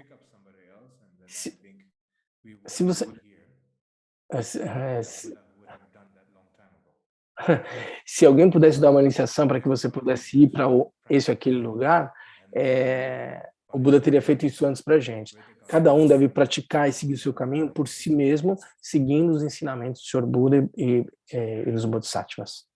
Se você... Se alguém pudesse dar uma iniciação para que você pudesse ir para esse ou aquele lugar, o Buda teria feito isso antes para a gente. Cada um deve praticar e seguir o seu caminho por si mesmo, seguindo os ensinamentos do Senhor Buda e dos Bodhisattvas.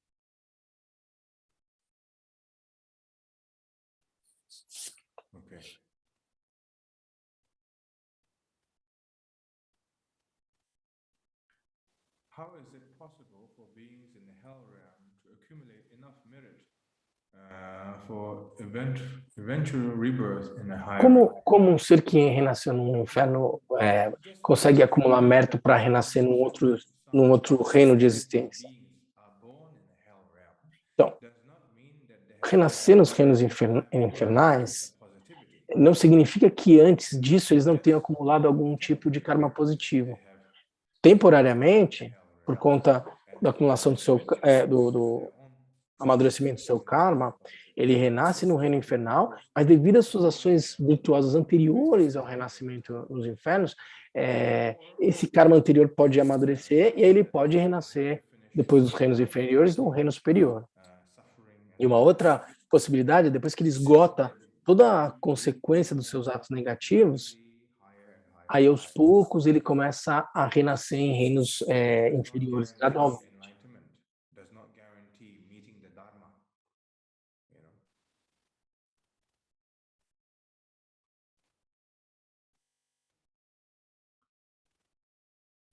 How is it possible for beings in the hell realm to accumulate enough merit for eventual rebirth in a higher realm? Como um ser que renasceu no inferno consegue acumular mérito para renascer num outro reino de existência? Então, renascer nos reinos infernais não significa que antes disso eles não tenham acumulado algum tipo de karma positivo. Temporariamente, por conta da acumulação do amadurecimento do seu karma, ele renasce no reino infernal, mas devido às suas ações virtuosas anteriores ao renascimento nos infernos, esse karma anterior pode amadurecer e aí ele pode renascer depois dos reinos inferiores num reino superior. E uma outra possibilidade, depois que ele esgota toda a consequência dos seus atos negativos, aí aos poucos ele começa a renascer em reinos inferiores gradualmente.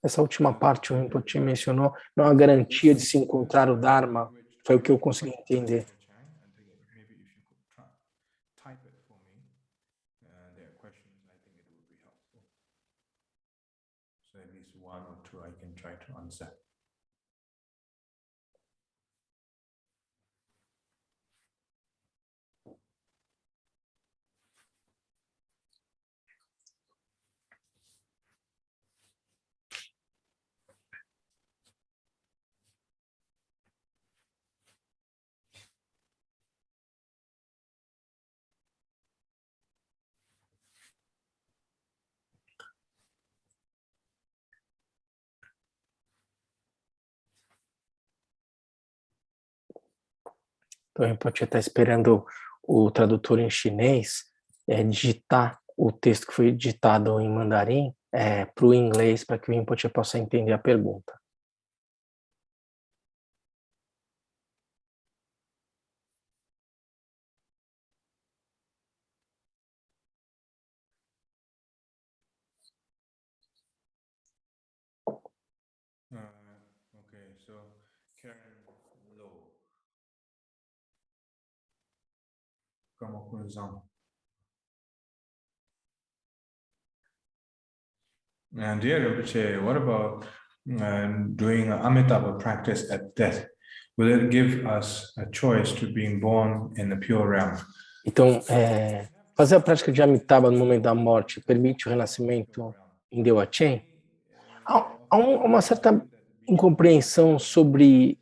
Essa última parte o Rinpoche mencionou, não há garantia de se encontrar o Dharma, foi o que eu consegui entender. So at least one or two I can try to answer. Então, a gente pode estar esperando o tradutor em chinês digitar o texto que foi digitado em mandarim para o inglês, para que o Rinpoche possa entender a pergunta. Okay, so Karen Low. Como conclusão. And dear Rinpoche, what about doing Amitabha practice at death? Will it give us a choice to being born in the pure realm? Então, fazer a prática de Amitabha no momento da morte permite o renascimento em Dewachen? Há uma certa incompreensão sobre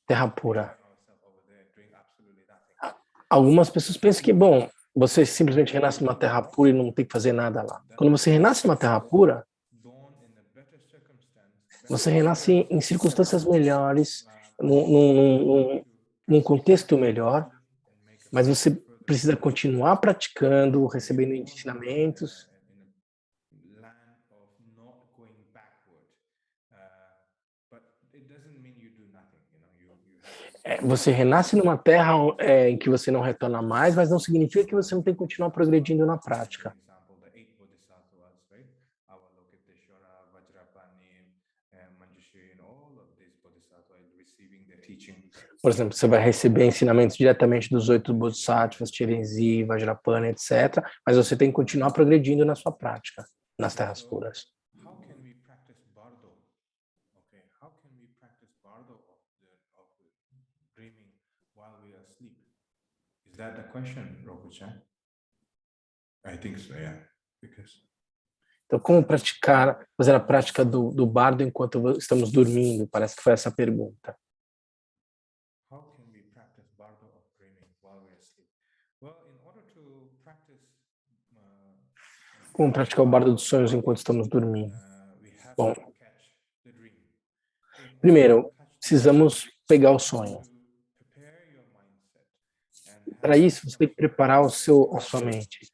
Terra Pura. Algumas pessoas pensam que, bom, você simplesmente renasce numa Terra Pura e não tem que fazer nada lá. Quando você renasce numa Terra Pura, você renasce em circunstâncias melhores, num contexto melhor, mas você precisa continuar praticando, recebendo ensinamentos. Você renasce numa terra em que você não retorna mais, mas não significa que você não tem que continuar progredindo na prática. Por exemplo, você vai receber ensinamentos diretamente dos 8 Bodhisattvas, Chirenzi, Vajrapana, etc. Mas você tem que continuar progredindo na sua prática, nas terras puras. Is that the question, Rokuchan? I think so, yeah. Because então, como fazer a prática do bardo enquanto estamos dormindo? Parece que foi essa a pergunta. How can we practice bardo of dreaming while we are asleep? Well, in order to practice como praticar o bardo dos sonhos enquanto estamos dormindo? Bom, primeiro, precisamos pegar o sonho. Para isso, você tem que preparar a sua mente.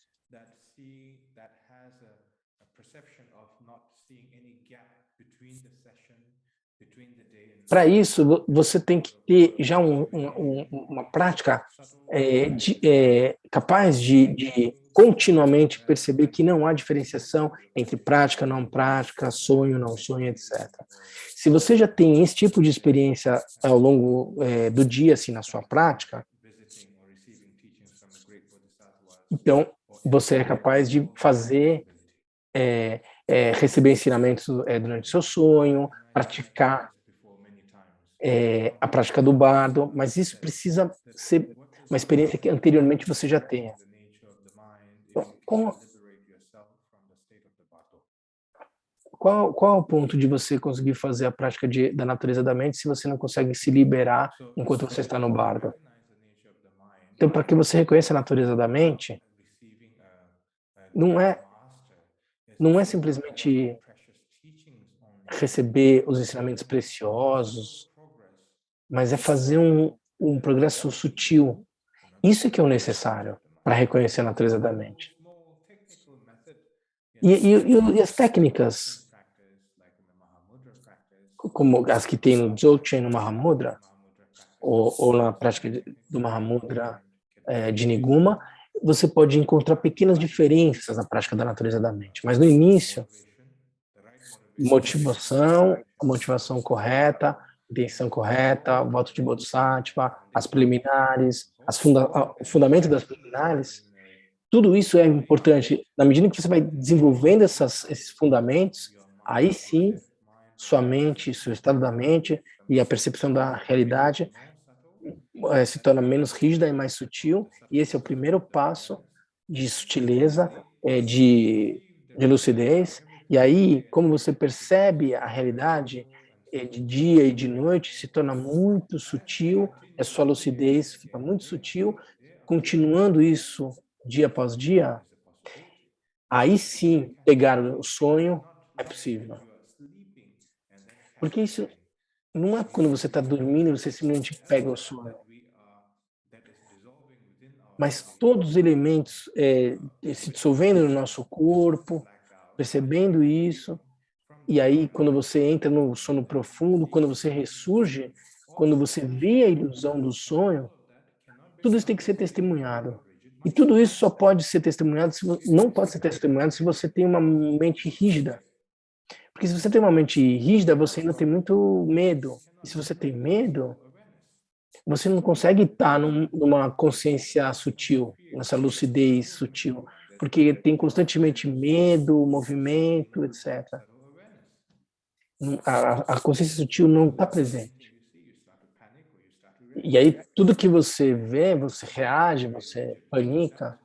Para isso, você tem que ter já uma prática capaz de continuamente perceber que não há diferenciação entre prática, não prática, sonho, não sonho, etc. Se você já tem esse tipo de experiência ao longo do dia, assim, na sua prática, então você é capaz de fazer, receber ensinamentos durante seu sonho, praticar a prática do bardo, mas isso precisa ser uma experiência que anteriormente você já tenha. Então, qual é o ponto de você conseguir fazer a prática da natureza da mente se você não consegue se liberar enquanto você está no bardo? Então, para que você reconheça a natureza da mente, não é simplesmente receber os ensinamentos preciosos, mas é fazer um progresso sutil. Isso que é o necessário para reconhecer a natureza da mente. E as técnicas, como as que tem no Dzogchen, no Mahamudra, ou na prática do Mahamudra de Niguma, você pode encontrar pequenas diferenças na prática da natureza da mente. Mas no início, motivação, a motivação correta, intenção correta, voto de Bodhisattva, as preliminares, o fundamento das preliminares, tudo isso é importante. Na medida que você vai desenvolvendo esses fundamentos, aí sim, sua mente, seu estado da mente e a percepção da realidade se torna menos rígida e mais sutil, e esse é o primeiro passo de sutileza, de lucidez, e aí, como você percebe a realidade de dia e de noite, se torna muito sutil, a sua lucidez fica muito sutil, continuando isso dia após dia, aí sim, pegar o sonho é possível. Porque isso não é quando você está dormindo e você simplesmente pega o sonho. Mas todos os elementos se dissolvendo no nosso corpo, percebendo isso, e aí quando você entra no sono profundo, quando você ressurge, quando você vê a ilusão do sonho, tudo isso tem que ser testemunhado. E tudo isso só pode ser testemunhado, não pode ser testemunhado se você tem uma mente rígida. Porque se você tem uma mente rígida, você ainda tem muito medo. E se você tem medo, você não consegue estar numa consciência sutil, nessa lucidez sutil, porque tem constantemente medo, movimento, etc. A consciência sutil não está presente. E aí, tudo que você vê, você reage, você panica.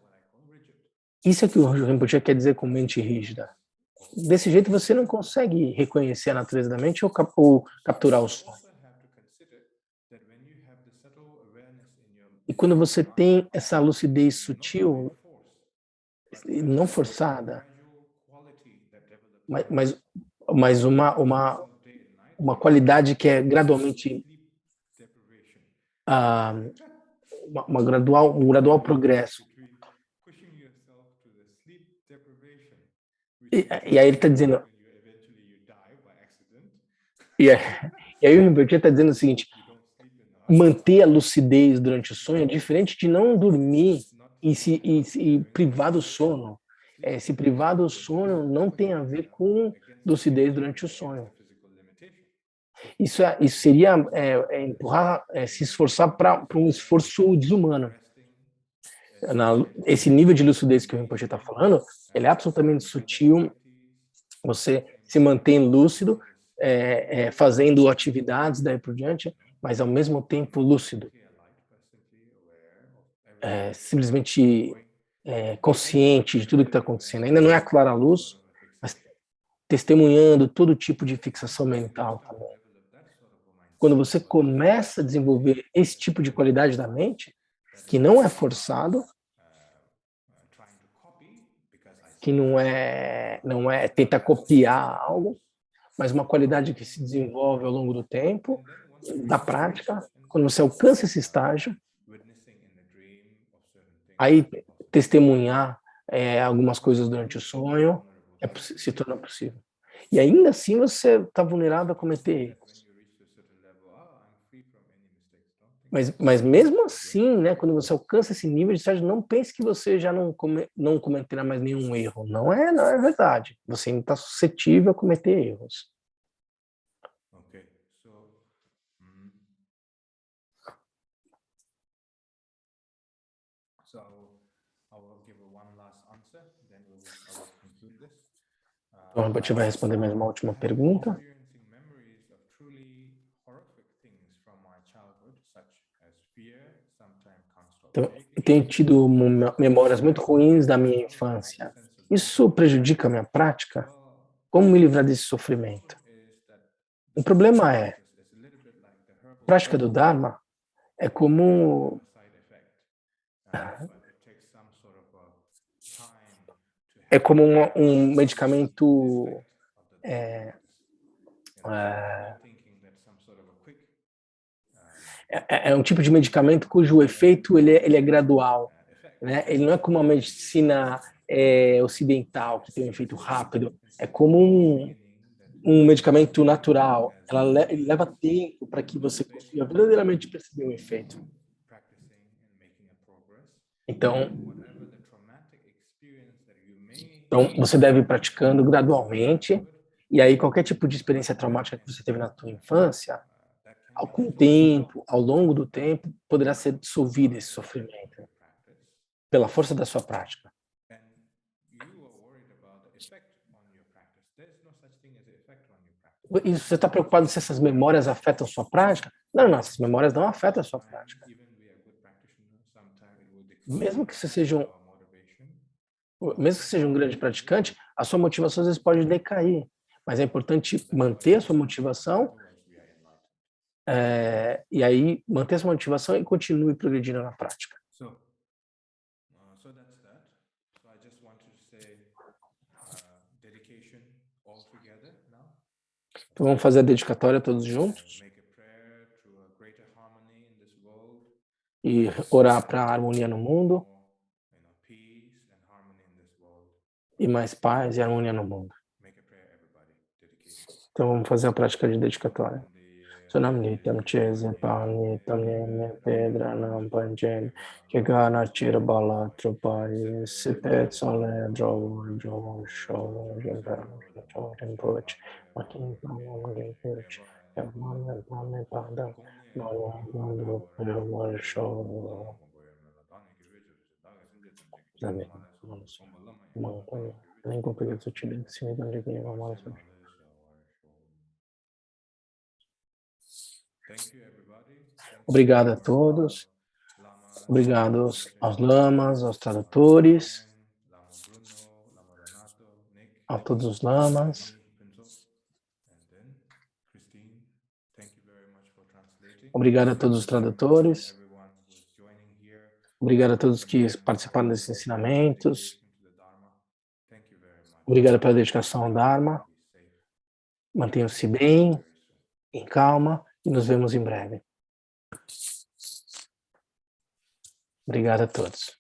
Isso é que o Rinpoche quer dizer com mente rígida. Desse jeito, você não consegue reconhecer a natureza da mente ou capturar o som. E quando você tem essa lucidez sutil, não forçada, mas, mas uma qualidade que é gradualmente um gradual progresso. E aí ele está dizendo, e aí o Rinpoche está dizendo o seguinte, manter a lucidez durante o sonho é diferente de não dormir e privar do sono. Se privar do sono não tem a ver com lucidez durante o sonho. Isso seria empurrar, se esforçar para um esforço desumano. Esse nível de lucidez que o Rinpoche está falando, ele é absolutamente sutil, você se mantém lúcido, fazendo atividades daí por diante, mas ao mesmo tempo lúcido. Simplesmente consciente de tudo que está acontecendo. Ainda não é a clara luz, mas testemunhando todo tipo de fixação mental também. Quando você começa a desenvolver esse tipo de qualidade da mente, que não é forçado, que não é tentar copiar algo, mas uma qualidade que se desenvolve ao longo do tempo, da prática, quando você alcança esse estágio, aí testemunhar algumas coisas durante o sonho se torna possível. E ainda assim você está vulnerável a cometer erros. Mas mesmo assim, né, quando você alcança esse nível de estágio, não pense que você já não cometerá mais nenhum erro. Não é verdade. Você ainda está suscetível a cometer erros. Okay, so I will give one last answer, then I will conclude this. Então, a gente vai responder mais uma última pergunta. Então, eu tenho tido memórias muito ruins da minha infância. Isso prejudica a minha prática? Como me livrar desse sofrimento? O problema é, a prática do Dharma é como um medicamento um tipo de medicamento cujo efeito ele é gradual, né? Ele não é como a medicina ocidental que tem um efeito rápido. É como um medicamento natural. Ele leva tempo para que você consiga verdadeiramente perceber o efeito. Então, você deve ir praticando gradualmente E aí, qualquer tipo de experiência traumática que você teve na tua infância, com o tempo, ao longo do tempo, poderá ser dissolvido esse sofrimento pela força da sua prática. E você está preocupado se essas memórias afetam sua prática? Não, não, essas memórias não afetam a sua prática. Mesmo que você seja um grande praticante, a sua motivação às vezes pode decair. Mas é importante manter a sua motivação, e aí manter a sua motivação e continue progredindo na prática. Então vamos fazer a dedicatória todos juntos e orar para a harmonia no mundo e mais paz e harmonia no mundo. Então vamos fazer a prática de dedicatória. Sonam nitam cheze panitam yeme pedra nam panchen que gana chira bala trupai sipet sole drovo show jempa poch matin pamam poch yamam pame pada no no show Amen. Nem complica su chile sim dan que vamos. Obrigado a todos. Obrigado aos lamas, aos tradutores, a todos os lamas. Obrigado a todos os tradutores. Obrigado a todos que participaram desses ensinamentos. Obrigado pela dedicação ao Dharma. Mantenham-se bem, em calma, e nos vemos em breve. Obrigado a todos.